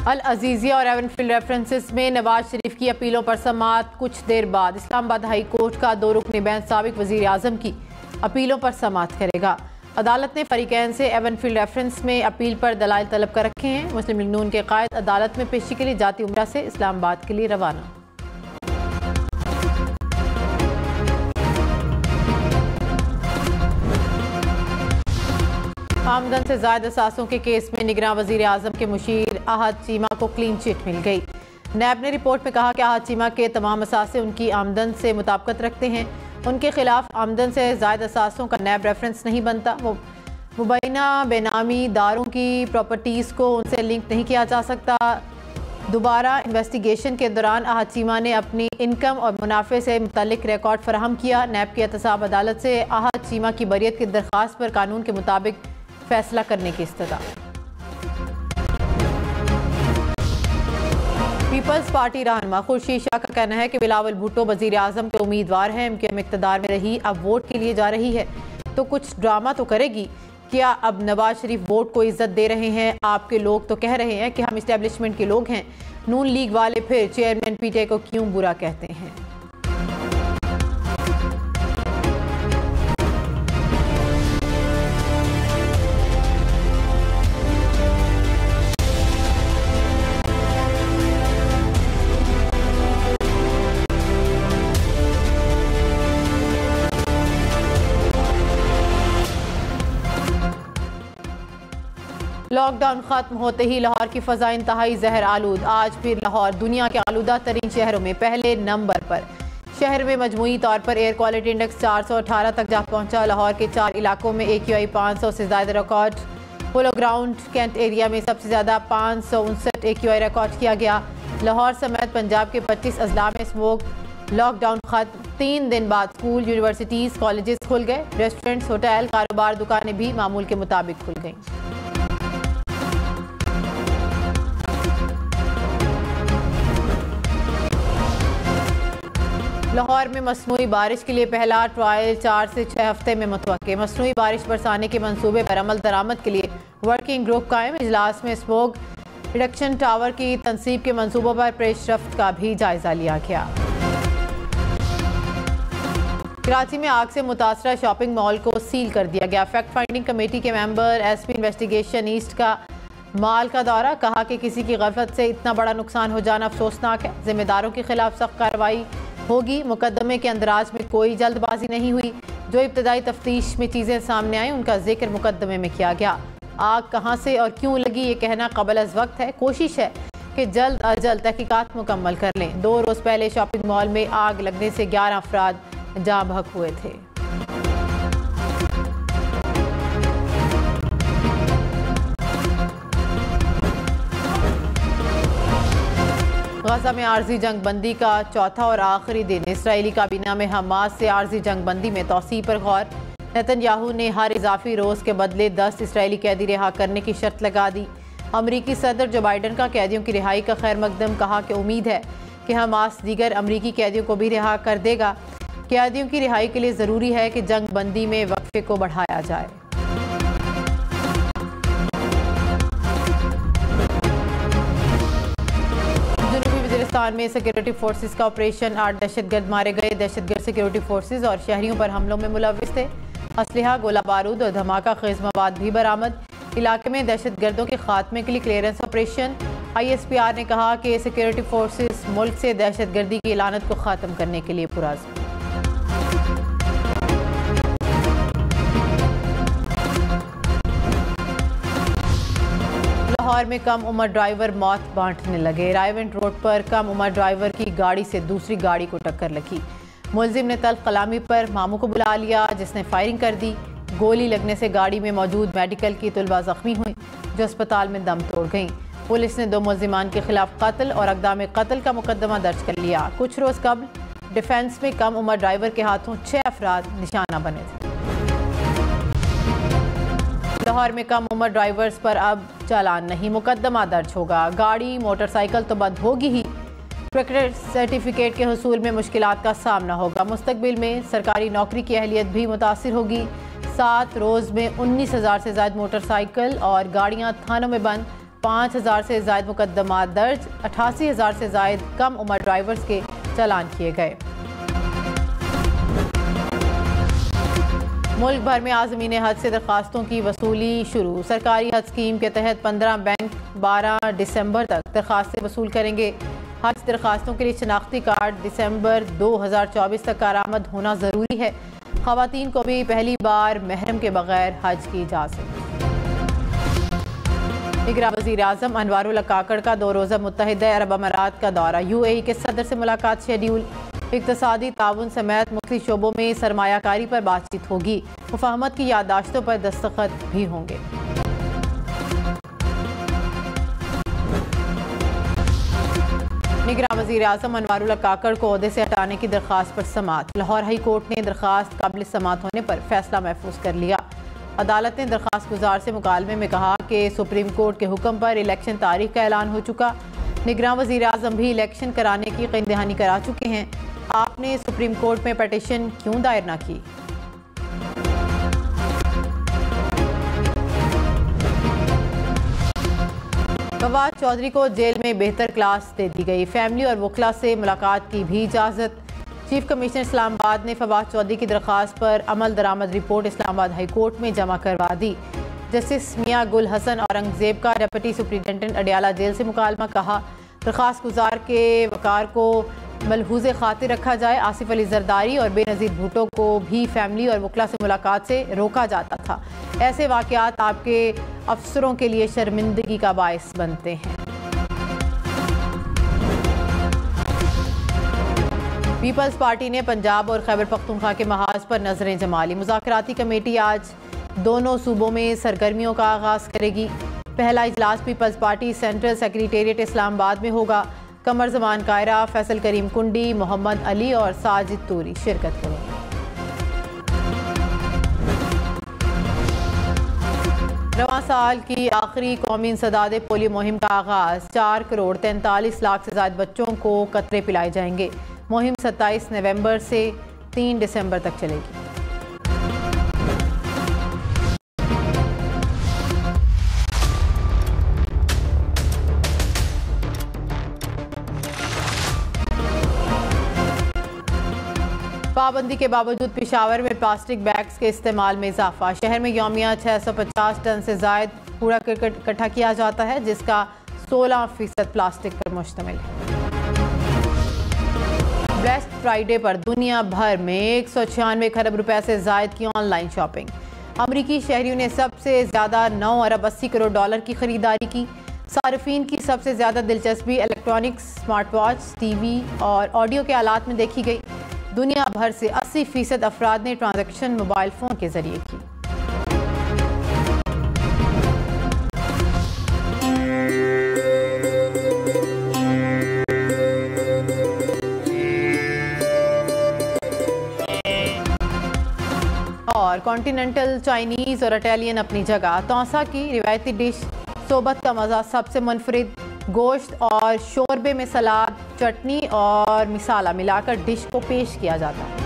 अल अजीजिया और Avenfield references में नवाज शरीफ की अपीलों पर समाअत कुछ देर बाद। इस्लामाबाद हाई कोर्ट का 2 रुकनी बेंच साबिक वजीर आजम की अपीलों पर समाअत करेगा। अदालत ने फरीकैन से एवनफील्ड रेफरेंस में अपील पर दलाइल तलब कर रखे हैं। मुस्लिम लीग नून के कायद अदालत में पेशी के लिए जाती उम्रा से इस्लामाबाद के लिए रवाना। आमदन से ज़ायद असासों के केस में निगरान वज़ीर आज़म के मुशीर आहद चीमा को क्लीन चिट मिल गई। नैब ने रिपोर्ट में कहा कि आहद चीमा के तमाम असासे उनकी आमदन से मुताबिकत रखते हैं। उनके खिलाफ आमदन से ज़ायद असासों का नैब रेफरेंस नहीं बनता। वो मुबैना बेनामी दारों की प्रॉपर्टीज़ को उनसे लिंक नहीं किया जा सकता। दोबारा इन्वेस्टिगेशन के दौरान आहद चीमा ने अपनी इनकम और मुनाफे से मुतल्लिक रिकॉर्ड फराहम किया। नैब की एहतसाब अदालत से आहद चीमा की बरियत की दरख्वास्त पर कानून के मुताबिक फैसला करने की इस्तदा। पीपल्स पार्टी रहनुमा खुर्शीद शाह का कहना है कि बिलावल भुट्टो वजीर आजम के उम्मीदवार हैं। एमकेएम इक़्तिदार में रही, अब वोट के लिए जा रही है तो कुछ ड्रामा तो करेगी। क्या अब नवाज शरीफ वोट को इज्जत दे रहे हैं? आपके लोग तो कह रहे हैं कि हम इस्टेब्लिशमेंट के लोग हैं। नून लीग वाले फिर चेयरमैन पीटीआई को क्यों बुरा कहते हैं? लॉकडाउन खत्म होते ही लाहौर की फ़ज़ा इंतहाई जहर आलूद। आज फिर लाहौर दुनिया के आलूदा तरीन शहरों में पहले नंबर पर। शहर में मजमूई तौर पर एयर क्वालिटी इंडेक्स 418 तक जा पहुंचा। लाहौर के 4 इलाकों में AQI 500 से ज़्यादा record. Polo ground cantt area में सबसे ज़्यादा 559 AQI रिकॉर्ड किया गया। लाहौर समेत पंजाब के 25 अजला में स्मोक। लॉकडाउन खत्म 3 दिन बाद स्कूल, यूनिवर्सिटीज़, कॉलेजेस खुल गए। रेस्टोरेंट्स, होटल, कारोबार, दुकानें भी मामूल के मुताबिक खुल गईं। लाहौर में मसनूई बारिश के लिए पहला ट्रायल 4 से 6 हफ्ते में मुतवक्के। मसनूई बारिश बरसाने के मंसूबे पर अमल दरामद के लिए वर्किंग ग्रुप कायम। इजलास में स्मोक रिडक्शन टावर की तनसीब के मंसूबों पर पेशरफ्त का भी जायजा लिया गया। कराची में आग से मुतासरा शॉपिंग मॉल को सील कर दिया गया। फैक्ट फाइंडिंग कमेटी के मेंबर SP इन्वेस्टिगेशन ईस्ट का माल का दौरा। कहा कि किसी की गफलत से इतना बड़ा नुकसान हो जाना अफसोसनाक है। जिम्मेदारों के खिलाफ सख्त कार्रवाई होगी। मुकदमे के अंदराज में कोई जल्दबाजी नहीं हुई। जो इब्तदाई तफ्तीश में चीज़ें सामने आई उनका जिक्र मुकदमे में किया गया। आग कहाँ से और क्यों लगी ये कहना कबल अज़ वक्त है। कोशिश है कि जल्द अज जल्द तहकीकात मुकम्मल कर लें। 2 रोज़ पहले शॉपिंग मॉल में आग लगने से 11 अफराद जाँ बहक हुए थे। गजा में आर्जी जंग बंदी का चौथा और आखिरी दिन। इसराइली काबीना में हमास से आर्जी जंग बंदी में तौसी पर गौर। नेतन्याहू ने हर इजाफी रोज़ के बदले 10 इसराइली कैदी रिहा करने की शर्त लगा दी। अमरीकी सदर जो बाइडन का कैदियों की रिहाई का खैर मकदम। कहा कि उम्मीद है कि हमास दीगर अमरीकी कैदियों को भी रिहा कर देगा। कैदियों की रिहाई के लिए ज़रूरी है कि जंग बंदी में वक्फे को बढ़ाया जाए। वज़ीरिस्तान में सिक्योरिटी फोर्सेस का ऑपरेशन। 8 दहशतगर्द मारे गए। दहशतगर्द सिक्योरिटी फोर्सेस और शहरियों पर हमलों में मुलव्विस थे। असलहा, गोला बारूद और धमाका खेज मवाद भी बरामद। इलाके में दहशतगर्दों के खात्मे के लिए क्लियरेंस ऑपरेशन। ISPR ने कहा कि सिक्योरिटी फोर्सेस मुल्क से दहशतगर्दी की लानत को ख़त्म करने के लिए पुरअज़्म। लाहौर में कम उम्र ड्राइवर मौत बांटने लगे। रायवेंट रोड पर कम उम्र ड्राइवर की गाड़ी से दूसरी गाड़ी को टक्कर लगी। मुलजिम ने तल्ख कलामी पर मामू को बुला लिया जिसने फायरिंग कर दी। गोली लगने से गाड़ी में मौजूद मेडिकल की तुलबा जख्मी हुई जो अस्पताल में दम तोड़ गईं। पुलिस ने 2 मुलजिमान के खिलाफ कत्ल और अक़दाम कत्ल का मुकदमा दर्ज कर लिया। कुछ रोज़ कबल डिफेंस में कम उम्र ड्राइवर के हाथों 6 अफराद निशाना बने थे। लाहौर में कम उम्र ड्राइवर्स पर अब चालान नहीं, मुकदमा दर्ज होगा। गाड़ी मोटरसाइकिल तो बंद होगी ही, क्रिकेट सर्टिफिकेट के हुसूल में मुश्किलात का सामना होगा। मुस्तकबिल में सरकारी नौकरी की अहलियत भी मुतासिर होगी। 7 रोज़ में 19,000 से ज़्यादा मोटरसाइकिल और गाड़ियाँ थानों में बंद। 5000 से ज़ायद मुकदमा दर्ज, 88,000 से ज़ायद कम उम्र ड्राइवर्स के चालान किए गए। मुल्क भर में आज़मीन हज से दरख्वास्तों की वसूली शुरू। सरकारी हज स्कीम के तहत 15 बैंक 12 दिसंबर तक दरख्वास्तें वसूल करेंगे। हज दरख्वास्तों के लिए शनाख्ती कार्ड दिसंबर 2024 तक कारामद होना ज़रूरी है। ख़वातीन को भी पहली बार महरम के बगैर हज की इजाज़त। निगरां वज़ीर आज़म अनवारुल हक काकड़ का 2 रोज़ा मुत्तहिदा अरब अमारात का दौरा। UAE के सदर से मुलाकात शेड्यूल। इक़्तिसादी ताउन समेत मुख्तलिफ शोबों में सरमायाकारी पर बातचीत होगी। मुफाहमत की याददाश्तों पर दस्तखत भी होंगे। निगरां वज़ीर आज़म अनवारुल हक काकड़ को ओहदे से हटाने की दरख्वास्त पर समाअत। लाहौर हाई कोर्ट ने दरख्वास्त काबिल समाअत होने पर फैसला महफूज कर लिया। अदालत ने दरख्वास्त गुजार से मुकालमे में कहा कि सुप्रीम कोर्ट के हुक्म पर इलेक्शन तारीख का ऐलान हो चुका। निगरां वज़ीर आज़म भी इलेक्शन कराने की क़ीन दहानी करा चुके हैं। आपने सुप्रीम कोर्ट में पटिशन क्यों दायर न की? फवाद चौधरी को जेल में बेहतर क्लास दे दी गई। फैमिली और वकला से मुलाकात की भी इजाज़त। चीफ कमिश्नर इस्लामाबाद ने फवाद चौधरी की दरख्वास्त पर अमल दरामद रिपोर्ट इस्लामाबाद हाई कोर्ट में जमा करवा दी। जस्टिस मियां गुल हसन औरंगजेब का डिप्टी सुप्रिंटेंडेंट अडियाला जेल से मुकालमा। कहा दरख्वास्त गुजार के वकार को मलहूज़े खातिर रखा जाए। आसिफ अली जरदारी और बेनज़ीर भुट्टो को भी फैमिली और वकला से मुलाकात से रोका जाता था। ऐसे वाक़यात आपके अफसरों के लिए शर्मिंदगी का बायस बनते हैं। पीपल्स पार्टी ने पंजाब और खैबर पख्तूनख्वा के महाज पर नजरें जमा ली। मुज़ाकराती कमेटी आज दोनों सूबों में सरगर्मियों का आगाज़ करेगी। पहला इजलास Peoples Party central secretariat Islamabad में होगा। कमर जमान कायरा, फैसल करीम कुंडी, मोहम्मद अली और साजिद तूरी शिरकत करेंगे। रवां साल की आखिरी कौमी इंसदाद पोलियो मुहिम का आगाज़। 4 करोड़ 43 लाख से ज़्यादा बच्चों को कतरे पिलाए जाएंगे। मुहिम 27 नवंबर से 3 दिसंबर तक चलेगी। पाबंदी के बावजूद पेशावर में प्लास्टिक बैग्स के इस्तेमाल में इजाफा। शहर में यौमिया 650 टन से ज़ायद कूड़ा करकट इकट्ठा किया जाता है, जिसका 16% प्लास्टिक पर मुश्तमिल है। ब्लैक फ्राइडे पर दुनिया भर में 196 खरब रुपए से ज़ायद की ऑनलाइन शॉपिंग। अमरीकी शहरियों ने सबसे ज़्यादा 9 अरब 80 करोड़ डॉलर की खरीदारी की। सार्फिन की सबसे ज़्यादा दिलचस्पी इलेक्ट्रॉनिक्स, स्मार्ट वॉच, टीवी और ऑडियो के आलात में देखी गई। दुनिया भर से 80% अफराद ने ट्रांजैक्शन मोबाइल फ़ोन के ज़रिए की। और कॉन्टिनेंटल, चाइनीज़ और इटालियन अपनी जगह। तौसा की रिवायती डिश सोबत का मज़ा सबसे मुनफरिद। गोश्त और शोरबे में सलाद, चटनी और मिसाला मिलाकर डिश को पेश किया जाता है।